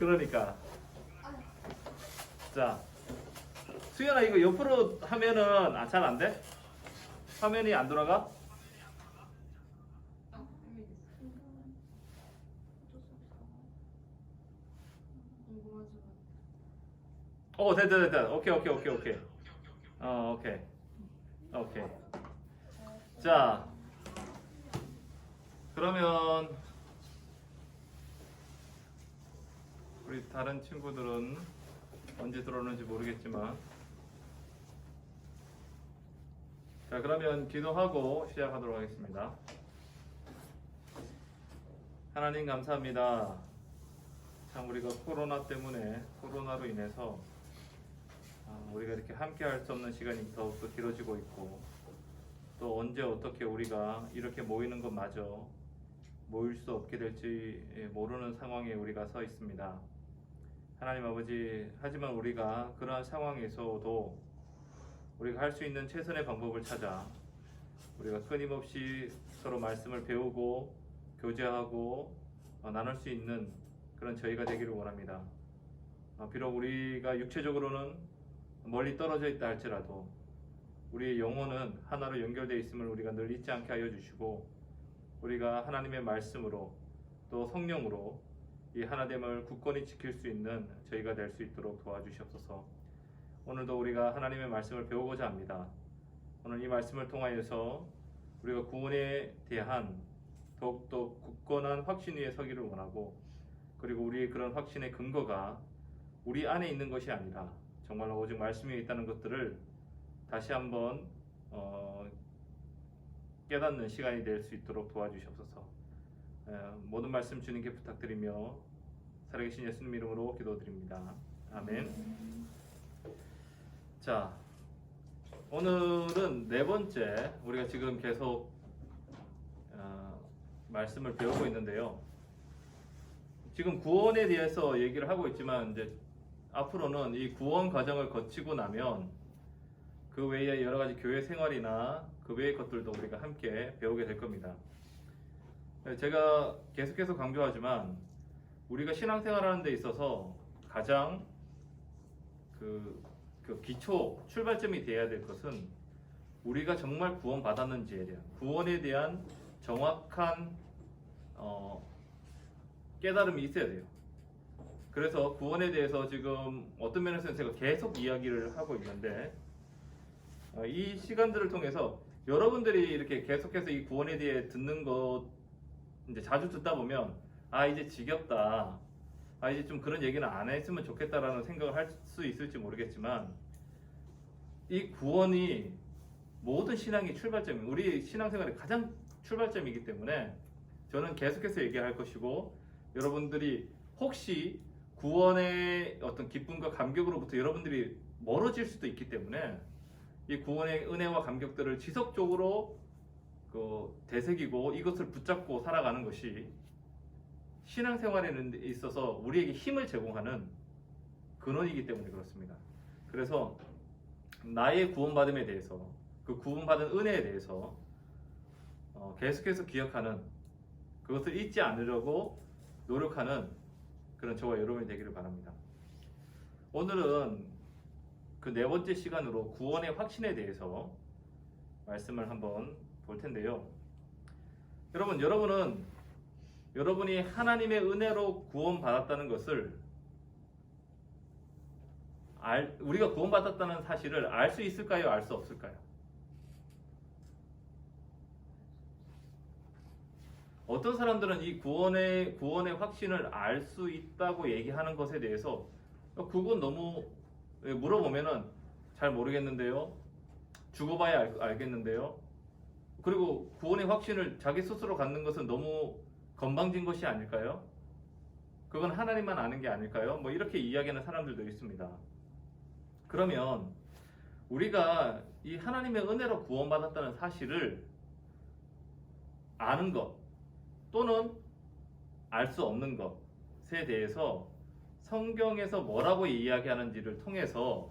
그러니까 자 수연아 이거 옆으로 하면은 잘 안 돼? 화면이 안 돌아가? 됐다. 오케이. 오케이. 오케이. 자, 그러면 우리 다른 친구들은 언제 들어오는지 모르겠지만, 자, 그러면 기도하고 시작하도록 하겠습니다. 하나님 감사합니다. 참 우리가 코로나로 인해서 우리가 이렇게 함께 할 수 없는 시간이 더욱더 길어지고 있고, 또 언제 어떻게 우리가 이렇게 모이는 것마저 모일 수 없게 될지 모르는 상황에 우리가 서 있습니다. 하나님 아버지, 하지만 우리가 그러한 상황에서도 우리가 할 수 있는 최선의 방법을 찾아 우리가 끊임없이 서로 말씀을 배우고 교제하고 나눌 수 있는 그런 저희가 되기를 원합니다. 비록 우리가 육체적으로는 멀리 떨어져 있다 할지라도 우리의 영혼은 하나로 연결되어 있음을 우리가 늘 잊지 않게 하여 주시고, 우리가 하나님의 말씀으로 또 성령으로 이 하나됨을 굳건히 지킬 수 있는 저희가 될 수 있도록 도와주시옵소서. 오늘도 우리가 하나님의 말씀을 배우고자 합니다. 오늘 이 말씀을 통하여서 우리가 구원에 대한 더욱더 굳건한 확신 위에 서기를 원하고, 그리고 우리의 그런 확신의 근거가 우리 안에 있는 것이 아니라 정말로 오직 말씀 위에 있다는 것들을 다시 한번 깨닫는 시간이 될 수 있도록 도와주시옵소서. 모든 말씀 주님께 부탁드리며 살아계신 예수님 이름으로 기도드립니다. 아멘. 자, 오늘은 네 번째, 우리가 지금 계속 말씀을 배우고 있는데요. 지금 구원에 대해서 얘기를 하고 있지만, 이제 앞으로는 이 구원 과정을 거치고 나면 그 외에 여러 가지 교회 생활이나 그 외의 것들도 우리가 함께 배우게 될 겁니다. 제가 계속해서 강조하지만, 우리가 신앙생활하는 데 있어서 가장 그 기초 출발점이 되어야 될 것은 우리가 정말 구원받았는지에 대한, 구원에 대한 정확한 깨달음이 있어야 돼요. 그래서 구원에 대해서 지금 어떤 면에서는 제가 계속 이야기를 하고 있는데, 이 시간들을 통해서 여러분들이 이렇게 계속해서 이 구원에 대해 듣는 것 이제 자주 듣다 보면 이제 지겹다, 이제 좀 그런 얘기는 안 했으면 좋겠다라는 생각을 할 수 있을지 모르겠지만, 이 구원이 모든 신앙의 출발점, 우리 신앙생활의 가장 출발점이기 때문에 저는 계속해서 얘기할 것이고, 여러분들이 혹시 구원의 어떤 기쁨과 감격으로부터 여러분들이 멀어질 수도 있기 때문에 이 구원의 은혜와 감격들을 지속적으로 되새기고 이것을 붙잡고 살아가는 것이 신앙생활에 있어서 우리에게 힘을 제공하는 근원이기 때문에 그렇습니다. 그래서 나의 구원받음에 대해서, 그 구원받은 은혜에 대해서 계속해서 기억하는, 그것을 잊지 않으려고 노력하는 그런 저와 여러분이 되기를 바랍니다. 오늘은 그 네 번째 시간으로 구원의 확신에 대해서 말씀을 한번 볼 텐데요. 여러분은 여러분이 하나님의 은혜로 구원받았다는 것을 우리가 구원받았다는 사실을 알 수 있을까요? 알 수 없을까요? 어떤 사람들은 이 구원의 확신을 알 수 있다고 얘기하는 것에 대해서 그건 너무, 물어보면은 잘 모르겠는데요, 죽어봐야 알겠는데요, 그리고 구원의 확신을 자기 스스로 갖는 것은 너무 건방진 것이 아닐까요? 그건 하나님만 아는 게 아닐까요? 이렇게 이야기하는 사람들도 있습니다. 그러면 우리가 이 하나님의 은혜로 구원받았다는 사실을 아는 것 또는 알 수 없는 것에 대해서 성경에서 뭐라고 이야기하는지를 통해서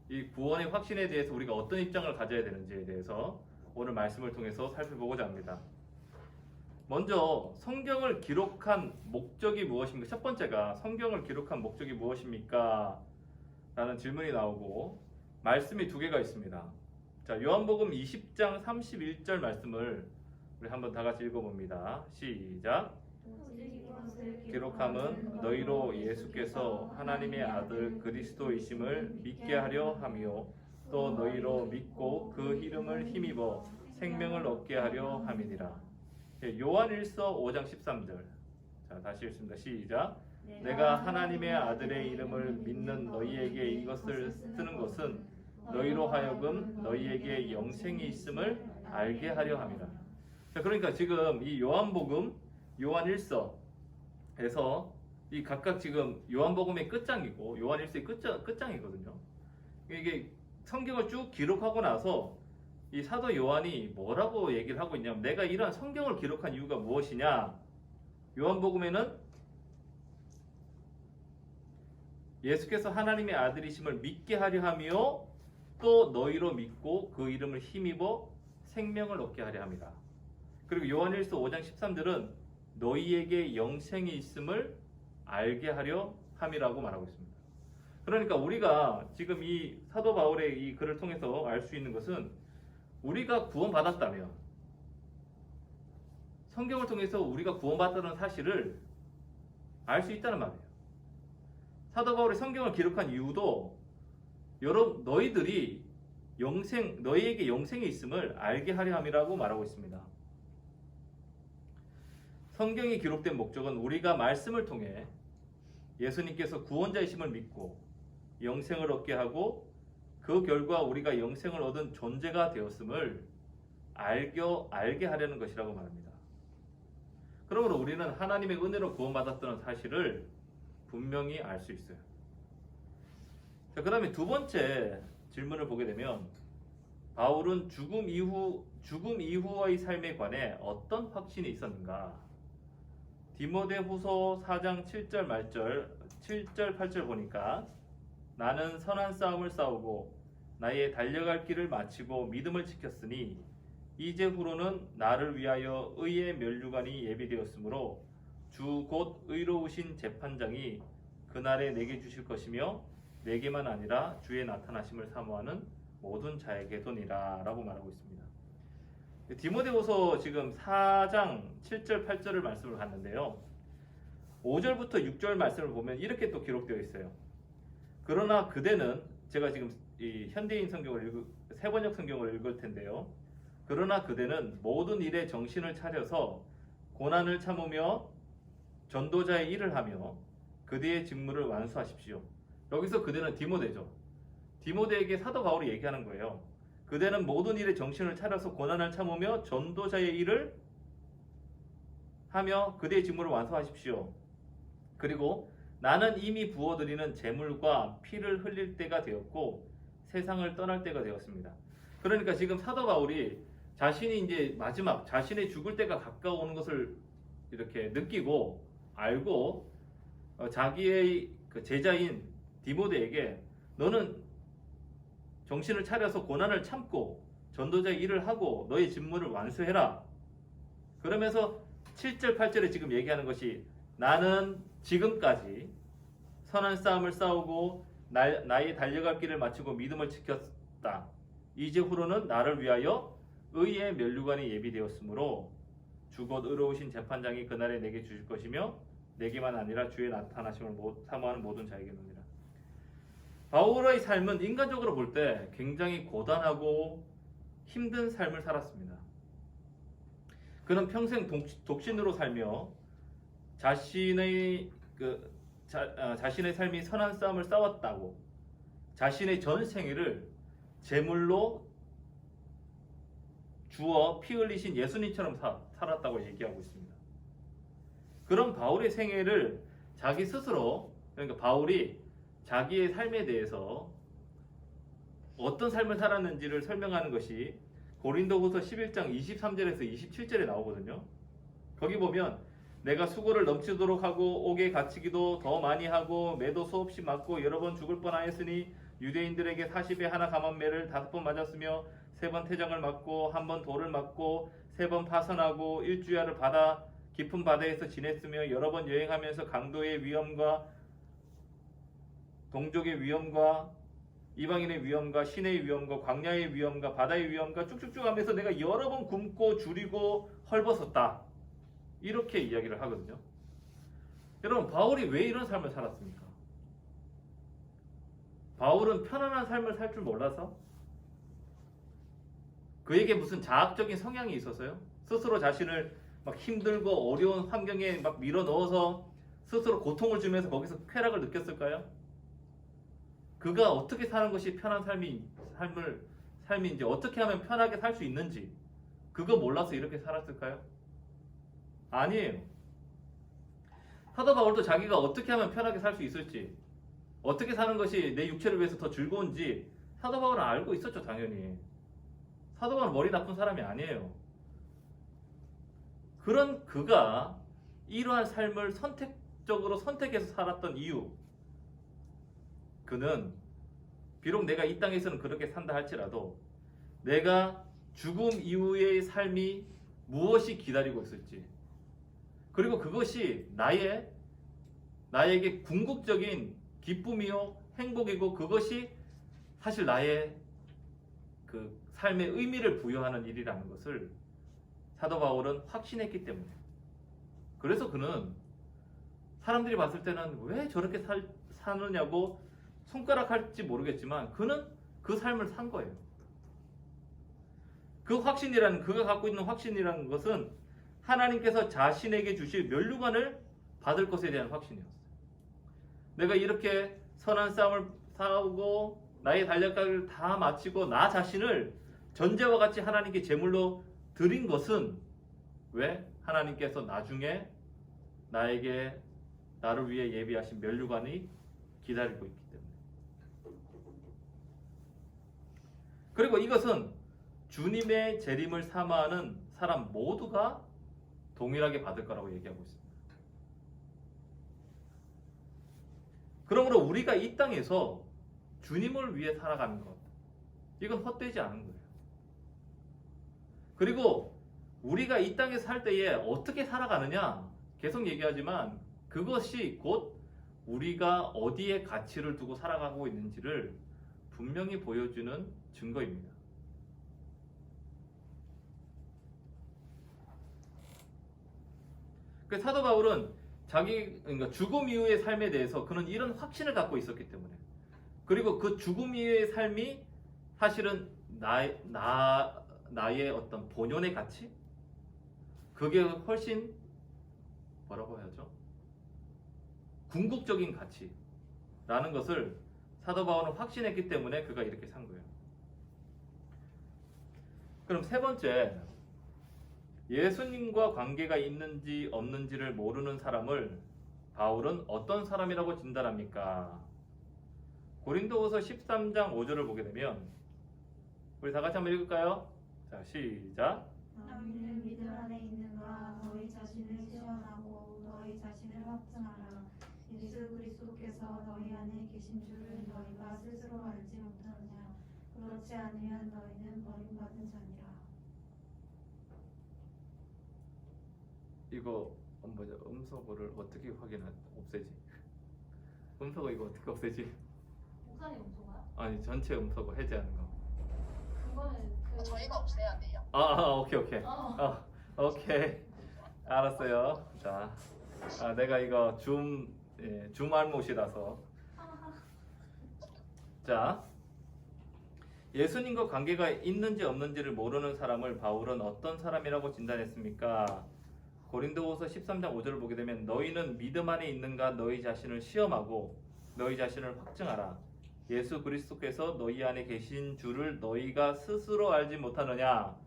이 구원의 확신에 대해서 우리가 어떤 입장을 가져야 되는지에 대해서 오늘 말씀을 통해서 살펴보고자 합니다. 먼저 성경을 기록한 목적이 무엇인가? 첫 번째가 성경을 기록한 목적이 무엇입니까? 라는 질문이 나오고 말씀이 두 개가 있습니다. 자, 요한복음 20장 31절 말씀을 우리 한번 다 같이 읽어봅니다. 시작. 기록함은 너희로 예수께서 하나님의 아들 그리스도이심을 믿게 하려 함이요 또 너희로 믿고 그 이름을 힘입어 생명을 얻게 하려 함이니라. 요한일서 5장 13절. 자, 다시 읽습니다. 시작. 내가 하나님의 아들의 이름을 믿는 너희에게 이것을 쓰는 것은 너희로 하여금 너희에게 영생이 있음을 알게 하려 함이라. 자, 그러니까 지금 이 요한복음, 요한일서에서 이 각각 지금 요한복음의 끝장이고 요한일서의 끝장이거든요. 이게 성경을 쭉 기록하고 나서 이 사도 요한이 뭐라고 얘기를 하고 있냐면 내가 이러한 성경을 기록한 이유가 무엇이냐? 요한복음에는 예수께서 하나님의 아들이심을 믿게 하려 하며 또 너희로 믿고 그 이름을 힘입어 생명을 얻게 하려 합니다. 그리고 요한일서 5장 13절은 너희에게 영생이 있음을 알게 하려 함이라고 말하고 있습니다. 그러니까 우리가 지금 이 사도 바울의 이 글을 통해서 알 수 있는 것은 우리가 구원받았다면 성경을 통해서 우리가 구원받았다는 사실을 알 수 있다는 말이에요. 사도 바울이 성경을 기록한 이유도 너희들이 너희에게 영생이 있음을 알게 하려 함이라고 말하고 있습니다. 성경이 기록된 목적은 우리가 말씀을 통해 예수님께서 구원자이심을 믿고 영생을 얻게 하고 그 결과 우리가 영생을 얻은 존재가 되었음을 알게 하려는 것이라고 말합니다. 그러므로 우리는 하나님의 은혜로 구원받았다는 사실을 분명히 알 수 있어요. 자, 그 다음에 두 번째 질문을 보게 되면 바울은 죽음 이후의 삶에 관해 어떤 확신이 있었는가? 디모데후서 4장 7절 8절 보니까 나는 선한 싸움을 싸우고 나의 달려갈 길을 마치고 믿음을 지켰으니 이제 후로는 나를 위하여 의의 면류관이 예비되었으므로 주 곧 의로우신 재판장이 그날에 내게 주실 것이며 내게만 아니라 주의 나타나심을 사모하는 모든 자에게도니라 라고 말하고 있습니다. 디모데후서 지금 4장 7절 8절을 말씀을 갔는데요. 5절부터 6절 말씀을 보면 이렇게 또 기록되어 있어요. 그러나 그대는 제가 지금 이 현대인 성경을 세번역 성경을 읽을 텐데요. 그러나 그대는 모든 일에 정신을 차려서 고난을 참으며 전도자의 일을 하며 그대의 직무를 완수하십시오. 여기서 그대는 디모데죠. 디모데에게 사도 바울이 얘기하는 거예요. 그대는 모든 일에 정신을 차려서 고난을 참으며 전도자의 일을 하며 그대의 직무를 완수하십시오. 그리고 나는 이미 부어드리는 제물과 피를 흘릴 때가 되었고 세상을 떠날 때가 되었습니다. 그러니까 지금 사도 바울이 자신이 이제 마지막 자신의 죽을 때가 가까워오는 것을 이렇게 느끼고 알고 자기의 그 제자인 디모데에게 너는 정신을 차려서 고난을 참고 전도자의 일을 하고 너의 직무를 완수해라. 그러면서 7절 8절에 지금 얘기하는 것이 나는 지금까지 선한 싸움을 싸우고 나의 달려갈 길을 마치고 믿음을 지켰다. 이제 후로는 나를 위하여 의의 면류관이 예비되었으므로 주 곧 의로우신 재판장이 그날에 내게 주실 것이며 내게만 아니라 주의 나타나심을 사모하는 모든 자에게입니다. 바울의 삶은 인간적으로 볼 때 굉장히 고단하고 힘든 삶을 살았습니다. 그는 평생 독신으로 살며 자신의 삶이 선한 싸움을 싸웠다고 자신의 전 생애를 제물로 주어 피 흘리신 예수님처럼 살았다고 얘기하고 있습니다. 그런 바울의 생애를 자기 스스로, 그러니까 바울이 자기의 삶에 대해서 어떤 삶을 살았는지를 설명하는 것이 고린도후서 11장 23절에서 27절에 나오거든요. 거기 보면 내가 수고를 넘치도록 하고 옥에 갇히기도 더 많이 하고 매도 수없이 맞고 여러 번 죽을 뻔하였으니 유대인들에게 40에 하나 감한 매를 5번 맞았으며 3번 태장을 맞고 1번 돌을 맞고 3번 파선하고 일주야를 바다 깊은 바다에서 지냈으며 여러 번 여행하면서 강도의 위험과 동족의 위험과 이방인의 위험과 신의 위험과 광야의 위험과 바다의 위험과 쭉쭉쭉 하면서 내가 여러 번 굶고 줄이고 헐벗었다. 이렇게 이야기를 하거든요. 여러분, 바울이 왜 이런 삶을 살았습니까? 바울은 편안한 삶을 살 줄 몰라서? 그에게 무슨 자학적인 성향이 있어서요? 스스로 자신을 막 힘들고 어려운 환경에 막 밀어 넣어서 스스로 고통을 주면서 거기서 쾌락을 느꼈을까요? 그가 어떻게 사는 것이 편한 삶인지, 어떻게 하면 편하게 살 수 있는지, 그거 몰라서 이렇게 살았을까요? 아니에요. 사도 바울도 자기가 어떻게 하면 편하게 살 수 있을지, 어떻게 사는 것이 내 육체를 위해서 더 즐거운지 사도 바울은 알고 있었죠, 당연히. 사도 바울은 머리 나쁜 사람이 아니에요. 그런 그가 이러한 삶을 선택적으로 선택해서 살았던 이유, 그는 비록 내가 이 땅에서는 그렇게 산다 할지라도 내가 죽음 이후의 삶이 무엇이 기다리고 있을지, 그리고 그것이 나에게 궁극적인 기쁨이요 행복이고 그것이 사실 나의 그 삶의 의미를 부여하는 일이라는 것을 사도 바울은 확신했기 때문에, 그래서 그는 사람들이 봤을 때는 왜 저렇게 사느냐고 손가락할지 모르겠지만 그는 그 삶을 산 거예요. 그가 갖고 있는 확신이라는 것은 하나님께서 자신에게 주실 면류관을 받을 것에 대한 확신이었어요. 내가 이렇게 선한 싸움을 싸우고 나의 달력을 다 마치고 나 자신을 전제와 같이 하나님께 제물로 드린 것은 왜? 하나님께서 나중에 나를 위해 예비하신 면류관이 기다리고 있기 때문에. 그리고 이것은 주님의 재림을 사모하는 사람 모두가 동일하게 받을 거라고 얘기하고 있습니다. 그러므로 우리가 이 땅에서 주님을 위해 살아가는 것, 이건 헛되지 않은 거예요. 그리고 우리가 이 땅에 살 때에 어떻게 살아가느냐 계속 얘기하지만 그것이 곧 우리가 어디에 가치를 두고 살아가고 있는지를 분명히 보여주는 증거입니다. 그 사도 바울은 그러니까 죽음 이후의 삶에 대해서 그는 이런 확신을 갖고 있었기 때문에, 그리고 그 죽음 이후의 삶이 사실은 나의 어떤 본연의 가치, 그게 훨씬 뭐라고 해야죠? 궁극적인 가치라는 것을 사도 바울은 확신했기 때문에 그가 이렇게 산 거예요. 그럼 세 번째, 예수님과 관계가 있는지 없는지를 모르는 사람을 바울은 어떤 사람이라고 진단합니까? 고린도후서 13장 5절을 보게 되면 우리 다 같이 한번 읽을까요? 자, 시작. 너희는 믿음 안에 있는가? 너희 자신을 시험하고 너희 자신을 확증하라. 예수 그리스도께서 너희 안에 계신 줄을 너희가 스스로 알지 못하느냐? 그렇지 않으면 너희는 버림받은 자니라. 이거 뭐죠? 음소거를 어떻게 없애지? 음소거 이거 어떻게 없애지? 목사님 음소거요? 아니, 전체 음소거 해제하는 거. 그거는 저희가 없애야 돼요. 오케이. 오케이. 알았어요. 자, 내가 이거 줌 알못이라서. 자, 예수님과 관계가 있는지 없는지를 모르는 사람을 바울은 어떤 사람이라고 진단했습니까? 고린도후서 13장 5절을 보게 되면 너희는 믿음 안에 있는가? 너희 자신을 시험하고 너희 자신을 확증하라. 예수 그리스도께서 너희 안에 계신 줄을 너희가 스스로 알지 못하느냐?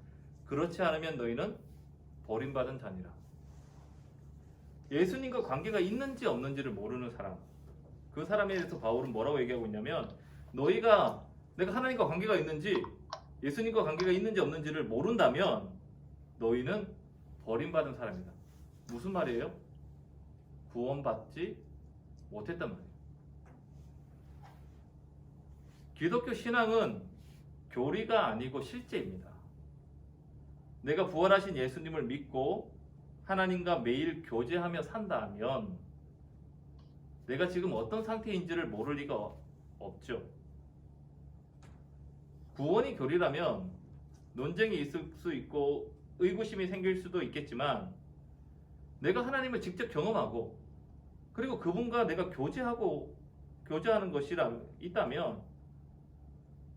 그렇지 않으면 너희는 버림받은 자니라. 예수님과 관계가 있는지 없는지를 모르는 사람, 그 사람에 대해서 바울은 뭐라고 얘기하고 있냐면 내가 하나님과 관계가 있는지 예수님과 관계가 있는지 없는지를 모른다면 너희는 버림받은 사람이다. 무슨 말이에요? 구원받지 못했단 말이에요. 기독교 신앙은 교리가 아니고 실제입니다. 내가 부활하신 예수님을 믿고 하나님과 매일 교제하며 산다면 내가 지금 어떤 상태인지를 모를 리가 없죠. 구원이 교리라면 논쟁이 있을 수 있고 의구심이 생길 수도 있겠지만 내가 하나님을 직접 경험하고 그리고 그분과 내가 교제하는 것이라 있다면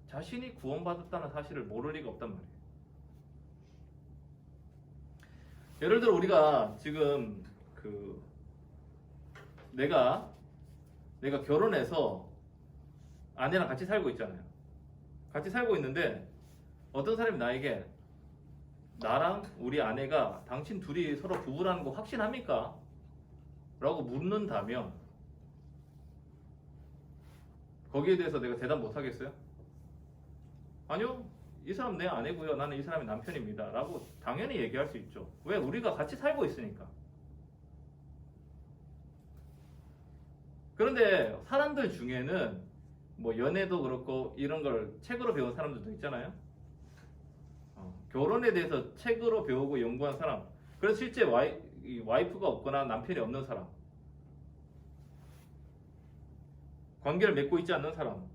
자신이 구원받았다는 사실을 모를 리가 없단 말이에요. 예를 들어 우리가 지금 내가 결혼해서 아내랑 같이 살고 있잖아요. 같이 살고 있는데 어떤 사람이 나에게 나랑 우리 아내가 당신 둘이 서로 부부라는 거 확신합니까? 라고 묻는다면 거기에 대해서 내가 대답 못 하겠어요? 아니요. 이 사람 내 아내고요. 나는 이 사람의 남편입니다. 라고 당연히 얘기할 수 있죠. 왜? 우리가 같이 살고 있으니까. 그런데 사람들 중에는 뭐 연애도 그렇고 이런 걸 책으로 배운 사람들도 있잖아요. 결혼에 대해서 책으로 배우고 연구한 사람. 그래서 실제 와이프가 없거나 남편이 없는 사람. 관계를 맺고 있지 않는 사람.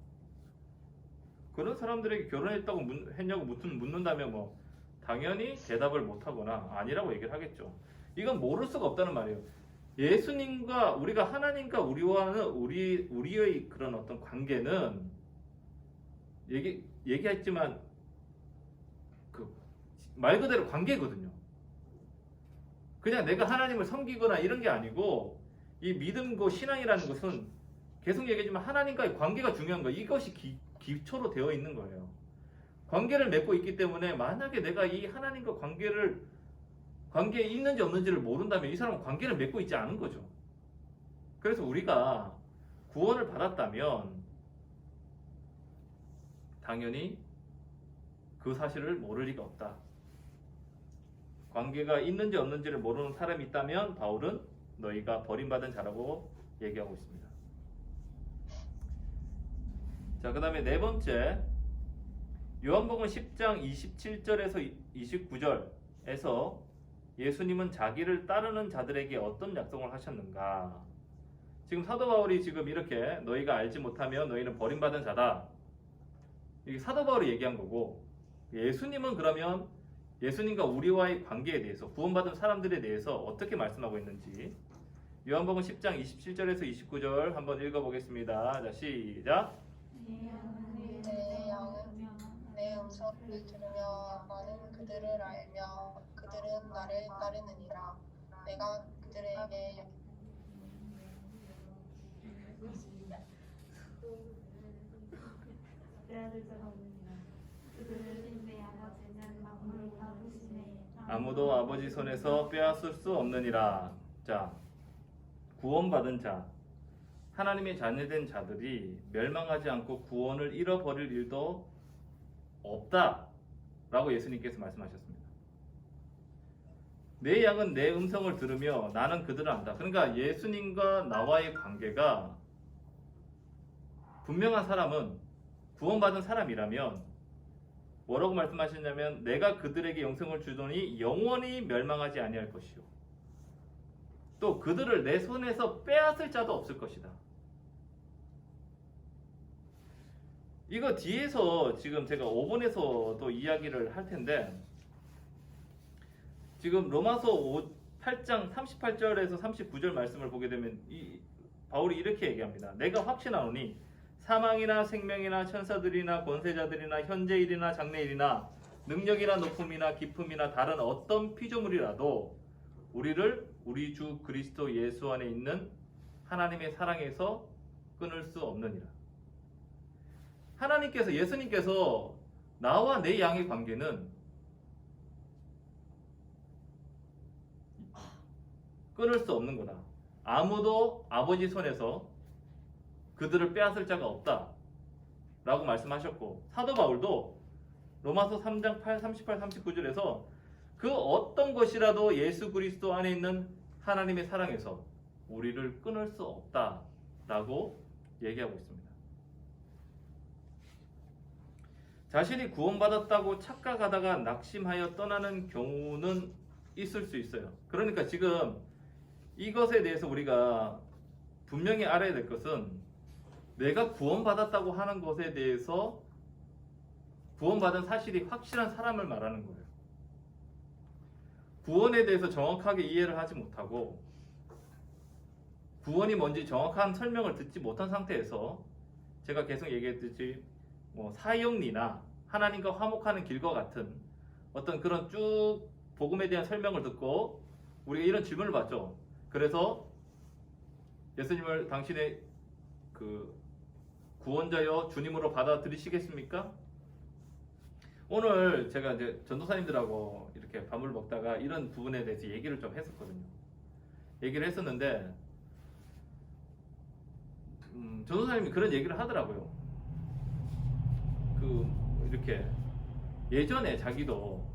그런 사람들에게 결혼했다고 했냐고 묻는다면 뭐 당연히 대답을 못하거나 아니라고 얘기를 하겠죠. 이건 모를 수가 없다는 말이에요. 예수님과 우리가 하나님과 우리의 그런 어떤 관계는 얘기했지만 말 그대로 관계거든요. 그냥 내가 하나님을 섬기거나 이런 게 아니고 이 믿음과 신앙이라는 것은 계속 얘기하지만 하나님과의 관계가 중요한 거예요. 이것이 기초로 되어 있는 거예요. 관계를 맺고 있기 때문에 만약에 내가 이 하나님과 관계에 있는지 없는지를 모른다면 이 사람은 관계를 맺고 있지 않은 거죠. 그래서 우리가 구원을 받았다면 당연히 그 사실을 모를 리가 없다. 관계가 있는지 없는지를 모르는 사람이 있다면 바울은 너희가 버림받은 자라고 얘기하고 있습니다. 자, 그 다음에 네 번째, 요한복음 10장 27절에서 29절에서 예수님은 자기를 따르는 자들에게 어떤 약속을 하셨는가? 지금 사도 바울이 지금 이렇게 너희가 알지 못하면 너희는 버림받은 자다. 이게 사도 바울이 얘기한 거고, 예수님은 그러면 예수님과 우리와의 관계에 대해서, 구원받은 사람들에 대해서 어떻게 말씀하고 있는지 요한복음 10장 27절에서 29절 한번 읽어보겠습니다. 자, 시작. 내 양은 내 음성을 들으며 나는 그들을 알며 그들은 나를 따르느니라. 내가 그들에게 아무도 아버지 손에서 빼앗을 수 없느니라. 자, 구원받은 자, 하나님의 자녀된 자들이 멸망하지 않고 구원을 잃어버릴 일도 없다라고 예수님께서 말씀하셨습니다. 내 양은 내 음성을 들으며 나는 그들을 안다. 그러니까 예수님과 나와의 관계가 분명한 사람은, 구원받은 사람이라면 뭐라고 말씀하셨냐면 내가 그들에게 영생을 주더니 영원히 멸망하지 아니할 것이요, 또 그들을 내 손에서 빼앗을 자도 없을 것이다. 이거 뒤에서 지금 제가 5번에서도 이야기를 할 텐데, 지금 로마서 8장 38절에서 39절 말씀을 보게 되면 바울이 이렇게 얘기합니다. 내가 확신하노니 사망이나 생명이나 천사들이나 권세자들이나 현재일이나 장래일이나 능력이나 높음이나 깊음이나 다른 어떤 피조물이라도 우리를 우리 주 그리스도 예수 안에 있는 하나님의 사랑에서 끊을 수 없느니라. 하나님께서, 예수님께서 나와 내 양의 관계는 끊을 수 없는 거다. 아무도 아버지 손에서 그들을 빼앗을 자가 없다 라고 말씀하셨고, 사도 바울도 로마서 3장 38, 39절에서 그 어떤 것이라도 예수 그리스도 안에 있는 하나님의 사랑에서 우리를 끊을 수 없다 라고 얘기하고 있습니다. 자신이 구원받았다고 착각하다가 낙심하여 떠나는 경우는 있을 수 있어요. 그러니까 지금 이것에 대해서 우리가 분명히 알아야 될 것은 내가 구원받았다고 하는 것에 대해서 구원받은 사실이 확실한 사람을 말하는 거예요. 구원에 대해서 정확하게 이해를 하지 못하고 구원이 뭔지 정확한 설명을 듣지 못한 상태에서 제가 계속 얘기했듯이 사형리나 하나님과 화목하는 길과 같은 어떤 그런 쭉 복음에 대한 설명을 듣고 우리가 이런 질문을 받죠. 그래서 예수님을 당신의 그 구원자여 주님으로 받아들이시겠습니까? 오늘 제가 이제 전도사님들하고 이렇게 밥을 먹다가 이런 부분에 대해서 얘기를 좀 했었거든요. 얘기를 했었는데 전도사님이 그런 얘기를 하더라고요. 이렇게 예전에 자기도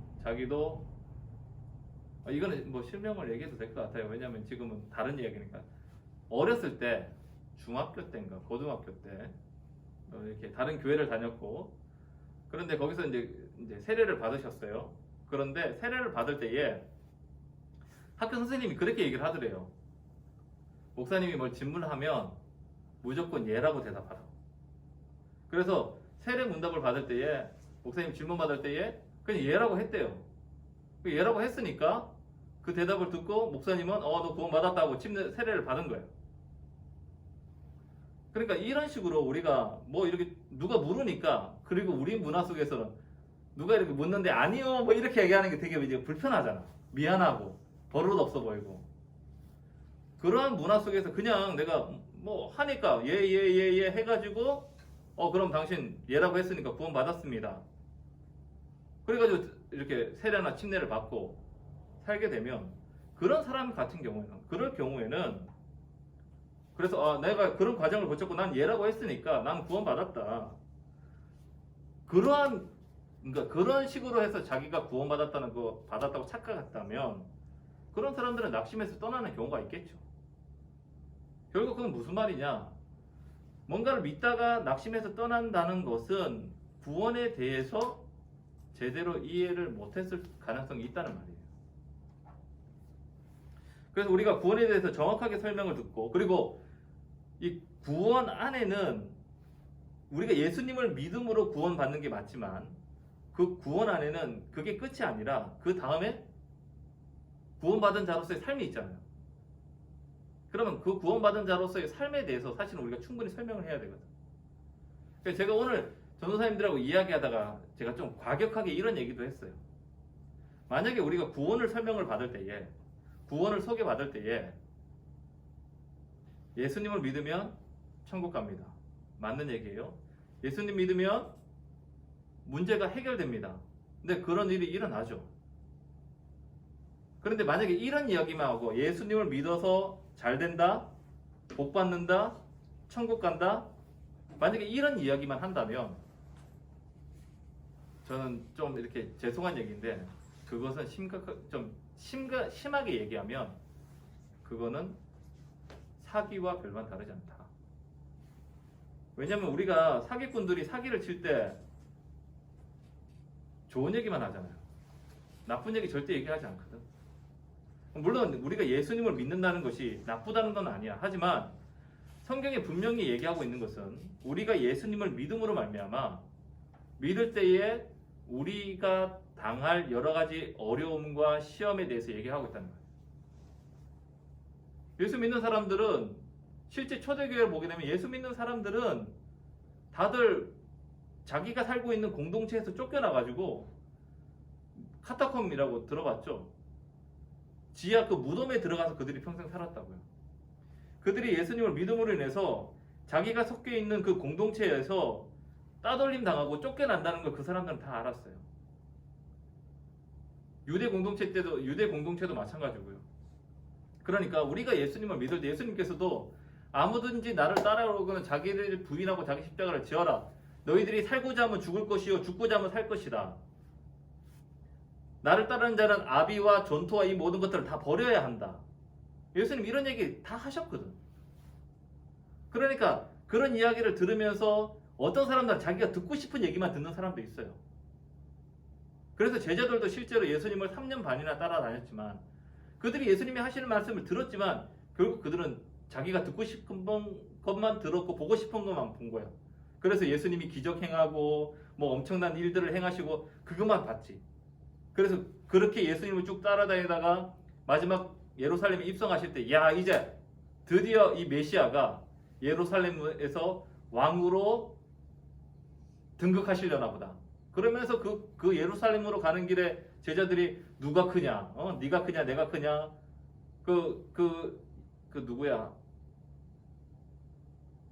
이거는 뭐 실명을 얘기해도 될 것 같아요. 왜냐하면 지금은 다른 이야기니까. 어렸을 때 중학교 때인가 고등학교 때 이렇게 다른 교회를 다녔고 그런데 거기서 이제 세례를 받으셨어요. 그런데 세례를 받을 때에 학교 선생님이 그렇게 얘기를 하더래요. 목사님이 뭘 질문하면 무조건 예라고 대답하라고. 그래서 세례 문답을 받을 때에 목사님 질문 받을 때에 그냥 예라고 했대요. 예라고 했으니까 그 대답을 듣고 목사님은 너 구원 받았다고 세례를 받은 거예요. 그러니까 이런 식으로 우리가 뭐 이렇게 누가 물으니까 그리고 우리 문화 속에서는 누가 이렇게 묻는데 아니요 뭐 이렇게 얘기하는 게 되게 이제 불편하잖아. 미안하고 버릇 없어 보이고 그러한 문화 속에서 그냥 내가 뭐 하니까 예 해가지고 그럼 당신 예라고 했으니까 구원 받았습니다. 그래가지고 이렇게 세례나 침례를 받고 살게 되면 그런 사람 같은 경우에는 그럴 경우에는 그래서 내가 그런 과정을 거쳤고 난 예라고 했으니까 난 구원 받았다. 그러니까 그런 식으로 해서 자기가 구원 받았다고 착각했다면 그런 사람들은 낙심해서 떠나는 경우가 있겠죠. 결국 그건 무슨 말이냐? 뭔가를 믿다가 낙심해서 떠난다는 것은 구원에 대해서 제대로 이해를 못했을 가능성이 있다는 말이에요. 그래서 우리가 구원에 대해서 정확하게 설명을 듣고 그리고 이 구원 안에는 우리가 예수님을 믿음으로 구원받는 게 맞지만 그 구원 안에는 그게 끝이 아니라 그 다음에 구원받은 자로서의 삶이 있잖아요. 그러면 그 구원받은 자로서의 삶에 대해서 사실은 우리가 충분히 설명을 해야 되거든. 그래서 제가 오늘 전도사님들하고 이야기하다가 제가 좀 과격하게 이런 얘기도 했어요. 만약에 우리가 구원을 설명을 받을 때에 구원을 소개받을 때에 예수님을 믿으면 천국 갑니다. 맞는 얘기예요. 예수님 믿으면 문제가 해결됩니다. 근데 그런 일이 일어나죠. 그런데 만약에 이런 이야기만 하고 예수님을 믿어서 잘 된다, 복 받는다, 천국 간다, 만약에 이런 이야기만 한다면 저는 좀 이렇게 죄송한 얘기인데 그것은 심하게 얘기하면 그거는 사기와 별반 다르지 않다. 왜냐하면 우리가 사기꾼들이 사기를 칠 때 좋은 얘기만 하잖아요. 나쁜 얘기 절대 얘기하지 않거든. 물론 우리가 예수님을 믿는다는 것이 나쁘다는 건 아니야. 하지만 성경에 분명히 얘기하고 있는 것은 우리가 예수님을 믿음으로 말미암아 믿을 때에 우리가 당할 여러 가지 어려움과 시험에 대해서 얘기하고 있다는 거예요. 예수 믿는 사람들은 실제 초대교회를 보게 되면 예수 믿는 사람들은 다들 자기가 살고 있는 공동체에서 쫓겨나가지고 카타콤이라고 들어봤죠? 지하 그 무덤에 들어가서 그들이 평생 살았다고요. 그들이 예수님을 믿음으로 인해서 자기가 섞여 있는 그 공동체에서 따돌림 당하고 쫓겨난다는 걸 그 사람들은 다 알았어요. 유대 공동체도 마찬가지고요. 그러니까 우리가 예수님을 믿을 때 예수님께서도 아무든지 나를 따라오거든 자기를 부인하고 자기 십자가를 지어라. 너희들이 살고자 하면 죽을 것이요 죽고자 하면 살 것이다. 나를 따르는 자는 아비와 전토와 이 모든 것들을 다 버려야 한다. 예수님 이런 얘기 다 하셨거든. 그러니까 그런 이야기를 들으면서 어떤 사람들은 자기가 듣고 싶은 얘기만 듣는 사람도 있어요. 그래서 제자들도 실제로 예수님을 3년 반이나 따라다녔지만 그들이 예수님이 하시는 말씀을 들었지만 결국 그들은 자기가 듣고 싶은 것만 들었고 보고 싶은 것만 본 거야. 그래서 예수님이 기적 행하고 뭐 엄청난 일들을 행하시고 그것만 봤지. 그래서 그렇게 예수님을 쭉 따라다니다가 마지막 예루살렘에 입성하실 때 야 이제 드디어 이 메시아가 예루살렘에서 왕으로 등극하시려나 보다. 그러면서 그 예루살렘으로 가는 길에 제자들이 누가 크냐? 네가 크냐? 내가 크냐? 그 누구야?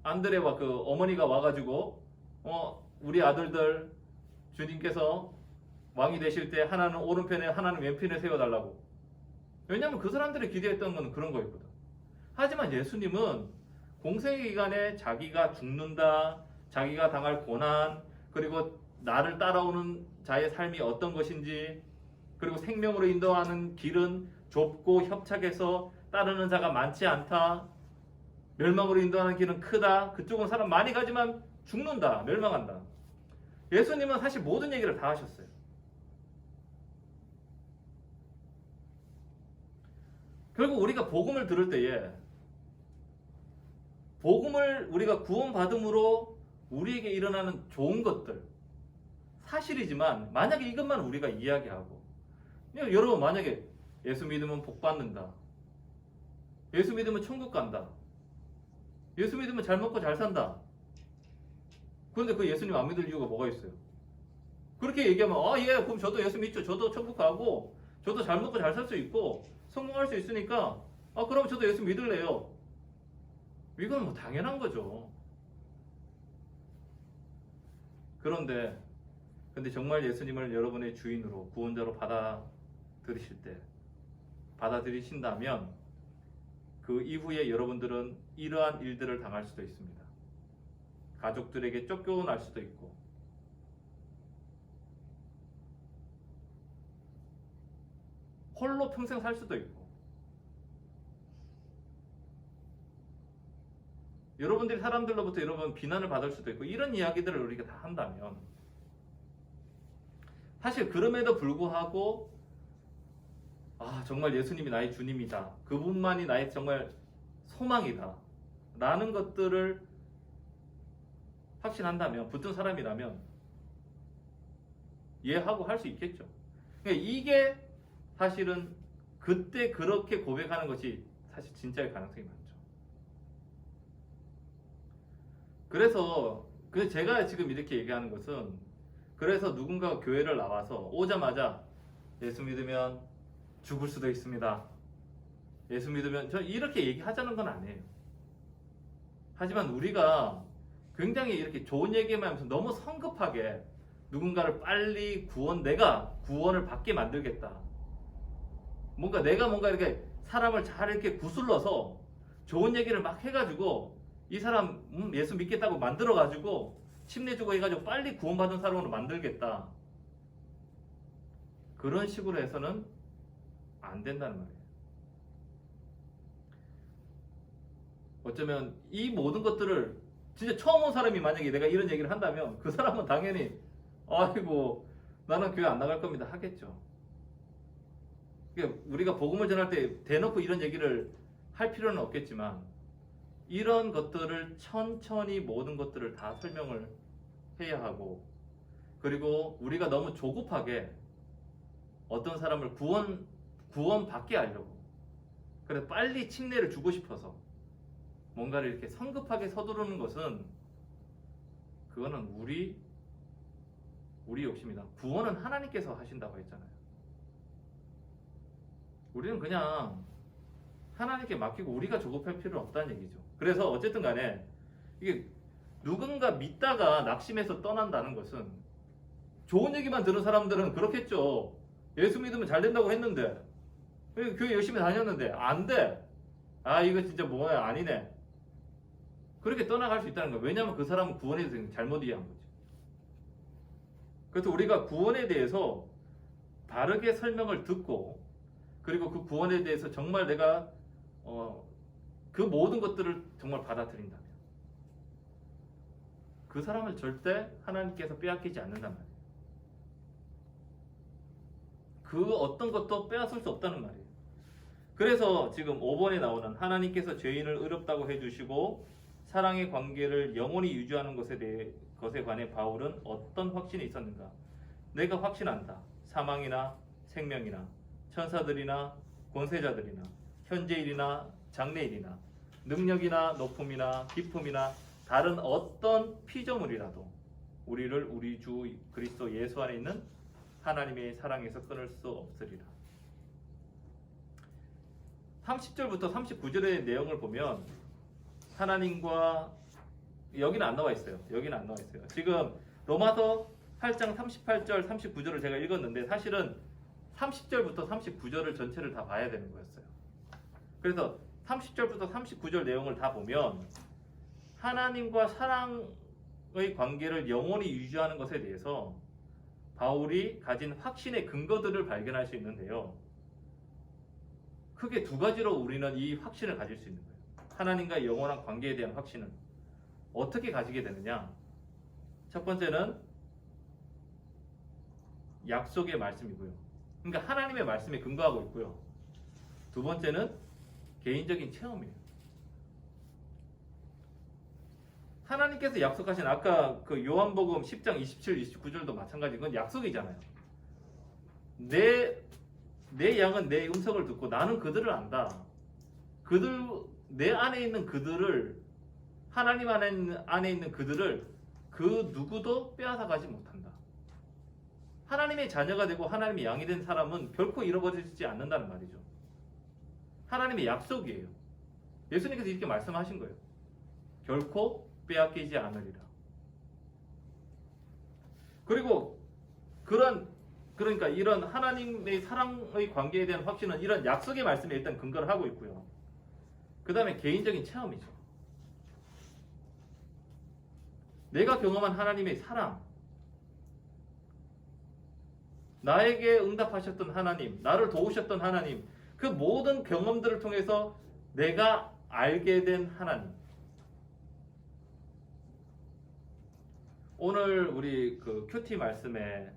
안드레와 그 어머니가 와가지고 우리 아들들 주님께서 왕이 되실 때 하나는 오른편에 하나는 왼편에 세워달라고. 왜냐하면 그 사람들이 기대했던 건 그런 거였거든. 하지만 예수님은 공생의 기간에 자기가 죽는다, 자기가 당할 고난, 그리고 나를 따라오는 자의 삶이 어떤 것인지, 그리고 생명으로 인도하는 길은 좁고 협착해서 따르는 자가 많지 않다. 멸망으로 인도하는 길은 크다. 그쪽은 사람 많이 가지만 죽는다. 멸망한다. 예수님은 사실 모든 얘기를 다 하셨어요. 결국 우리가 복음을 들을 때에 복음을 우리가 구원받음으로 우리에게 일어나는 좋은 것들 사실이지만 만약에 이것만 우리가 이야기하고 여러분 만약에 예수 믿으면 복 받는다. 예수 믿으면 천국 간다. 예수 믿으면 잘 먹고 잘 산다. 그런데 그 예수님 안 믿을 이유가 뭐가 있어요? 그렇게 얘기하면 예 그럼 저도 예수 믿죠. 저도 천국 가고 저도 잘 먹고 잘 살 수 있고 성공할 수 있으니까 그럼 저도 예수 믿을래요. 이건 뭐 당연한 거죠. 근데 정말 예수님을 여러분의 주인으로 구원자로 받아들이신다면 그 이후에 여러분들은 이러한 일들을 당할 수도 있습니다. 가족들에게 쫓겨날 수도 있고 홀로 평생 살 수도 있고 여러분들이 사람들로부터 여러분 비난을 받을 수도 있고 이런 이야기들을 우리가 다 한다면 사실 그럼에도 불구하고 정말 예수님이 나의 주님이다. 그분만이 나의 정말 소망이다. 라는 것들을 확신한다면 붙든 사람이라면 이해하고 할 수 있겠죠. 그러니까 이게 사실은 그때 그렇게 고백하는 것이 사실 진짜일 가능성이 많죠. 그래서 제가 지금 이렇게 얘기하는 것은 그래서 누군가가 교회를 나와서 오자마자 예수 믿으면 죽을 수도 있습니다. 예수 믿으면 저 이렇게 얘기하자는 건 아니에요. 하지만 우리가 굉장히 이렇게 좋은 얘기만 하면서 너무 성급하게 누군가를 빨리 내가 구원을 받게 만들겠다. 내가 이렇게 사람을 잘 이렇게 구슬러서 좋은 얘기를 막 해가지고 이 사람 예수 믿겠다고 만들어가지고 침례주고 해가지고 빨리 구원받은 사람으로 만들겠다. 그런 식으로 해서는 안 된다는 말이에요. 어쩌면 이 모든 것들을 진짜 처음 온 사람이 만약에 내가 이런 얘기를 한다면 그 사람은 당연히 아이고 나는 교회 안 나갈 겁니다 하겠죠. 그러니까 우리가 복음을 전할 때 대놓고 이런 얘기를 할 필요는 없겠지만 이런 것들을 천천히 모든 것들을 다 설명을 해야 하고 그리고 우리가 너무 조급하게 어떤 사람을 구원받게 하려고 그래 빨리 침례를 주고 싶어서 뭔가를 이렇게 성급하게 서두르는 것은 그거는 우리 욕심이다. 구원은 하나님께서 하신다고 했잖아요. 우리는 그냥 하나님께 맡기고 우리가 조급할 필요는 없다는 얘기죠. 그래서 어쨌든 간에 이게 누군가 믿다가 낙심해서 떠난다는 것은 좋은 얘기만 들은 사람들은 그렇겠죠. 예수 믿으면 잘 된다고 했는데 교회 열심히 다녔는데 안 돼. 이거 진짜 뭐야 아니네. 그렇게 떠나갈 수 있다는 거예요. 왜냐하면 그 사람은 구원에 대해서 잘못 이해한 거지. 그래서 우리가 구원에 대해서 바르게 설명을 듣고 그리고 그 구원에 대해서 정말 내가 그 모든 것들을 정말 받아들인다면 그 사람을 절대 하나님께서 빼앗기지 않는단 말이에요. 그 어떤 것도 빼앗을 수 없다는 말이에요. 그래서 지금 5번에 나오는 하나님께서 죄인을 의롭다고 해주시고 사랑의 관계를 영원히 유지하는 것에 관해 바울은 어떤 확신이 있었는가? 내가 확신한다. 사망이나 생명이나 천사들이나 권세자들이나 현재일이나 장래일이나 능력이나 높음이나 깊음이나 다른 어떤 피조물이라도 우리를 우리 주 그리스도 예수 안에 있는 하나님의 사랑에서 끊을 수 없으리라. 30절부터 39절의 내용을 보면 하나님과 여기는 안 나와 있어요. 여기는 안 나와 있어요. 지금 로마서 8장 38절 39절을 제가 읽었는데 사실은 30절부터 39절을 전체를 다 봐야 되는 거였어요. 그래서 30절부터 39절 내용을 다 보면 하나님과 사랑의 관계를 영원히 유지하는 것에 대해서 바울이 가진 확신의 근거들을 발견할 수 있는데요. 크게 두 가지로 우리는 이 확신을 가질 수 있는 거예요. 하나님과의 영원한 관계에 대한 확신은 어떻게 가지게 되느냐? 첫 번째는 약속의 말씀이고요. 그러니까 하나님의 말씀에 근거하고 있고요. 두 번째는 개인적인 체험이에요. 하나님께서 약속하신 아까 그 요한복음 10장 27, 29절도 마찬가지인 건 약속이잖아요. 내 양은 내 음성을 듣고 나는 그들을 안다. 내 안에 있는 그들을 하나님 안에 있는 그들을 그 누구도 빼앗아 가지 못한다. 하나님의 자녀가 되고 하나님의 양이 된 사람은 결코 잃어버리지 않는다는 말이죠. 하나님의 약속이에요. 예수님께서 이렇게 말씀하신 거예요. 결코 빼앗기지 않으리라. 그리고 그러니까 이런 하나님의 사랑의 관계에 대한 확신은 이런 약속의 말씀에 일단 근거를 하고 있고요. 그 다음에 개인적인 체험이죠. 내가 경험한 하나님의 사랑, 나에게 응답하셨던 하나님, 나를 도우셨던 하나님, 그 모든 경험들을 통해서 내가 알게 된 하나님. 오늘 우리 그 큐티 말씀에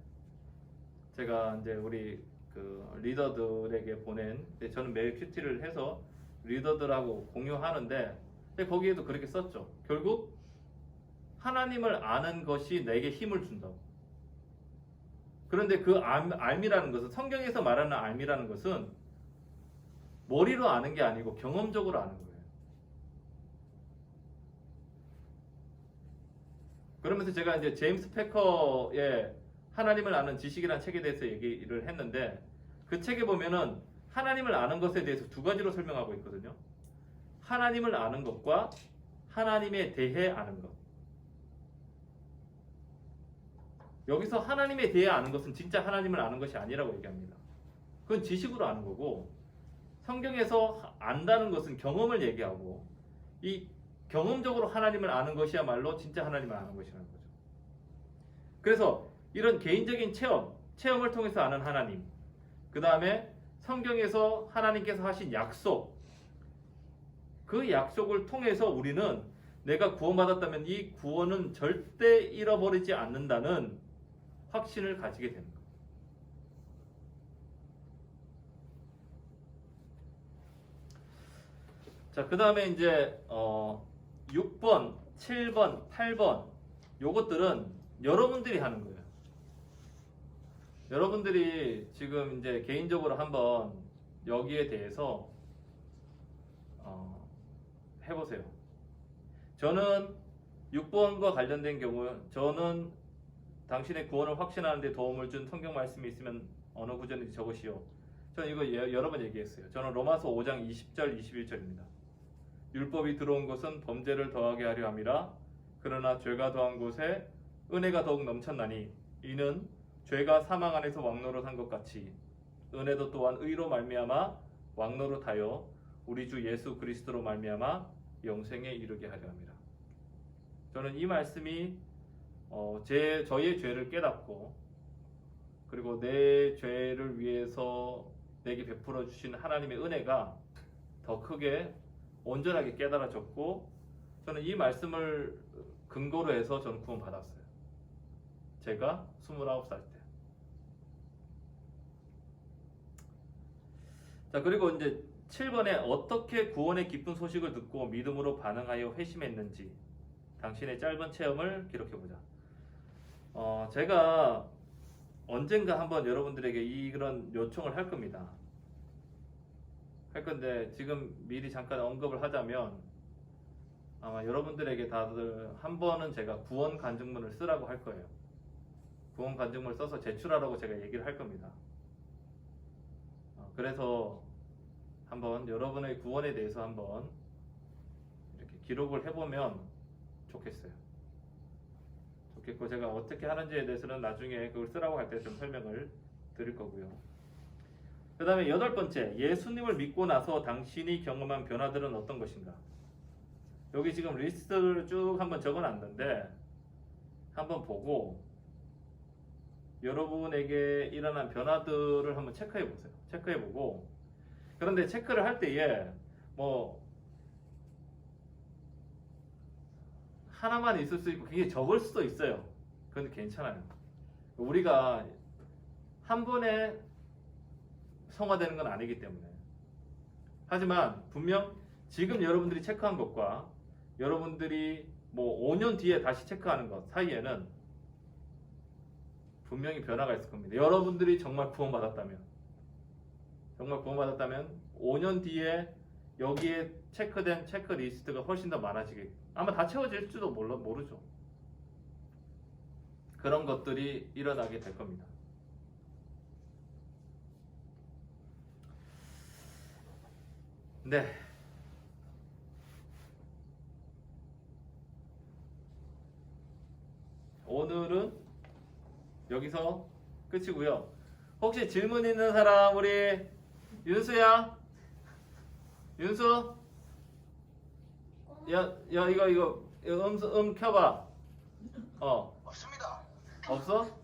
제가 이제 우리 그 리더들에게 보낸, 저는 매일 큐티를 해서 리더들하고 공유하는데 거기에도 그렇게 썼죠. 결국 하나님을 아는 것이 내게 힘을 준다고. 그런데 그 알미라는 것은, 성경에서 말하는 알미라는 것은 머리로 아는 게 아니고 경험적으로 아는 거예요. 그러면서 제가 이제 제임스 패커의 하나님을 아는 지식이라는 책에 대해서 얘기를 했는데, 그 책에 보면은 하나님을 아는 것에 대해서 두 가지로 설명하고 있거든요. 하나님을 아는 것과 하나님에 대해 아는 것. 여기서 하나님에 대해 아는 것은 진짜 하나님을 아는 것이 아니라고 얘기합니다. 그건 지식으로 아는 거고, 성경에서 안다는 것은 경험을 얘기하고, 이 경험적으로 하나님을 아는 것이야말로 진짜 하나님을 아는 것이라는 거죠. 그래서 이런 개인적인 체험을 통해서 아는 하나님, 그 다음에 성경에서 하나님께서 하신 약속, 그 약속을 통해서 우리는 내가 구원받았다면 이 구원은 절대 잃어버리지 않는다는 확신을 가지게 되는 거예요. 자, 그 다음에 이제 6번, 7번, 8번 요것들은 여러분들이 하는 거예요. 여러분들이 지금 이제 개인적으로 한번 여기에 대해서 해보세요. 저는 6번과 관련된 경우, 저는 당신의 구원을 확신하는데 도움을 준 성경 말씀이 있으면 어느 구절인지 적으시오. 저는 이거 여러 번 얘기했어요. 저는 로마서 5장 20절, 21절입니다. 율법이 들어온 것은 범죄를 더하게 하려 함이라. 그러나 죄가 더한 곳에 은혜가 더욱 넘쳤나니 이는 죄가 사망 안에서 왕노릇 한 것 같이 은혜도 또한 의로 말미암아 왕노릇 하여 우리 주 예수 그리스도로 말미암아 영생에 이르게 하려 함이라. 저는 이 말씀이 저의 죄를 깨닫고, 그리고 내 죄를 위해서 내게 베풀어 주신 하나님의 은혜가 더 크게 온전하게 깨달아졌고, 저는 이 말씀을 근거로 해서 저는 구원받았어요. 제가 29살 때. 자, 그리고 이제 7번에 어떻게 구원의 기쁜 소식을 듣고 믿음으로 반응하여 회심했는지 당신의 짧은 체험을 기록해보자. 제가 언젠가 한번 여러분들에게 이런 요청을 할 겁니다. 할 건데 지금 미리 잠깐 언급을 하자면 아마 여러분들에게 다들 한 번은 제가 구원 간증문을 쓰라고 할 거예요. 구원 간증문을 써서 제출하라고 제가 얘기를 할 겁니다. 그래서 한번 여러분의 구원에 대해서 한번 이렇게 기록을 해보면 좋겠어요. 좋겠고 제가 어떻게 하는지에 대해서는 나중에 그걸 쓰라고 할 때 좀 설명을 드릴 거고요. 그 다음에 8번째, 예수님을 믿고 나서 당신이 경험한 변화들은 어떤 것인가? 여기 지금 리스트를 쭉 한번 적어놨는데 한번 보고 여러분에게 일어난 변화들을 한번 체크해 보세요. 체크해 보고, 그런데 체크를 할 때에 뭐 하나만 있을 수 있고 굉장히 적을 수도 있어요. 그런데 괜찮아요. 우리가 한 번에 성화되는 건 아니기 때문에. 하지만 분명 지금 여러분들이 체크한 것과 여러분들이 뭐 5년 뒤에 다시 체크하는 것 사이에는 분명히 변화가 있을 겁니다. 여러분들이 정말 구원받았다면 5년 뒤에 여기에 체크된 체크리스트가 훨씬 더 많아지게, 아마 다 채워질지도 모르죠. 그런 것들이 일어나게 될 겁니다. 네. 오늘은 여기서 끝이고요. 혹시 질문 있는 사람, 우리 윤수야? 윤수? 야 이거 켜봐. 없습니다. 없어?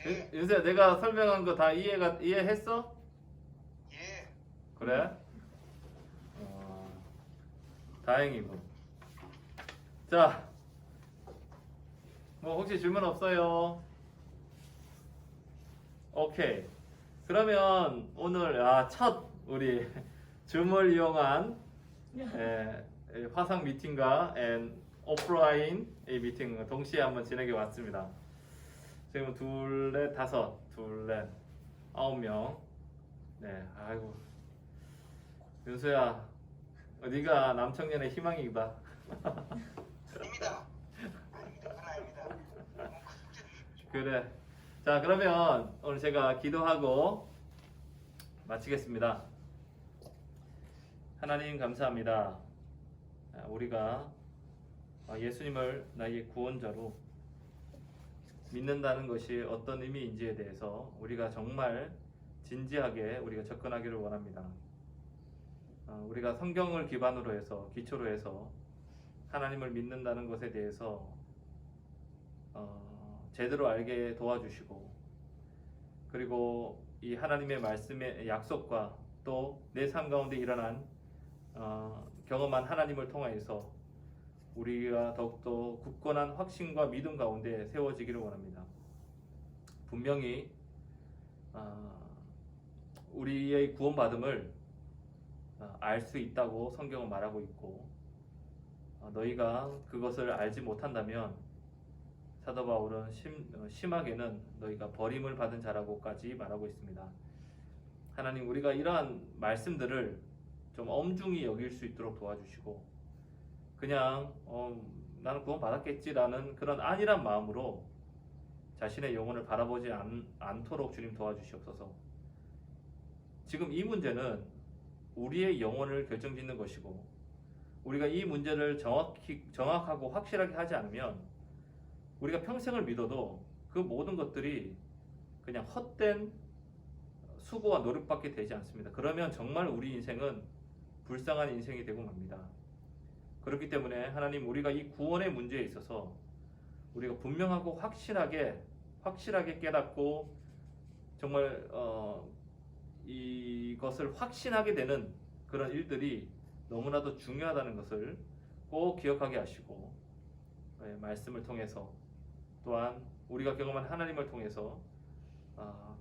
예, 윤수야, 내가 설명한 거 다 이해했어? 예. 그래? 다행이고. 자, 뭐 혹시 질문 없어요? 오케이. 그러면 오늘 첫 우리 줌을 이용한 화상 미팅과 오프라인 미팅 동시에 한번 진행해 왔습니다. 지금 둘, 넷, 9명. 네, 아이고. 윤수야, 네가 남청년의 희망이다. 아닙니다. 그건 아닙니다. 그래. 자, 그러면 오늘 제가 기도하고 마치겠습니다. 하나님 감사합니다. 우리가 예수님을 나의 구원자로 믿는다는 것이 어떤 의미인지에 대해서 우리가 정말 진지하게 우리가 접근하기를 원합니다. 우리가 성경을 기반으로 해서, 기초로 해서 하나님을 믿는다는 것에 대해서 제대로 알게 도와주시고, 그리고 이 하나님의 말씀의 약속과 또 내 삶 가운데 일어난 경험한 하나님을 통하여서 우리가 더욱더 굳건한 확신과 믿음 가운데 세워지기를 원합니다. 분명히 우리의 구원받음을 알 수 있다고 성경은 말하고 있고, 너희가 그것을 알지 못한다면 사도 바울은 심하게는 너희가 버림을 받은 자라고까지 말하고 있습니다. 하나님, 우리가 이러한 말씀들을 좀 엄중히 여길 수 있도록 도와주시고, 그냥 나는 구원 받았겠지라는 그런 안일한 마음으로 자신의 영혼을 바라보지 않도록 주님 도와주시옵소서. 지금 이 문제는 우리의 영혼을 결정짓는 것이고, 우리가 이 문제를 정확하고 확실하게 하지 않으면 우리가 평생을 믿어도 그 모든 것들이 그냥 헛된 수고와 노력밖에 되지 않습니다. 그러면 정말 우리 인생은 불쌍한 인생이 되고 맙니다. 그렇기 때문에 하나님, 우리가 이 구원의 문제에 있어서 우리가 분명하고 확실하게 깨닫고 정말 이것을 확신하게 되는 그런 일들이 너무나도 중요하다는 것을 꼭 기억하게 하시고, 말씀을 통해서 또한 우리가 경험한 하나님을 통해서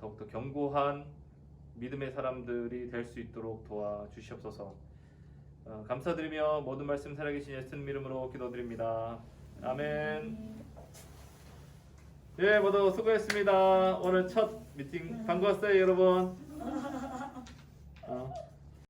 더욱더 견고한 믿음의 사람들이 될 수 있도록 도와주시옵소서. 감사드리며 모든 말씀 살아계신 예수님 이름으로 기도드립니다. 아멘. 예, 모두 수고했습니다. 오늘 첫 미팅 반가웠어요, 여러분.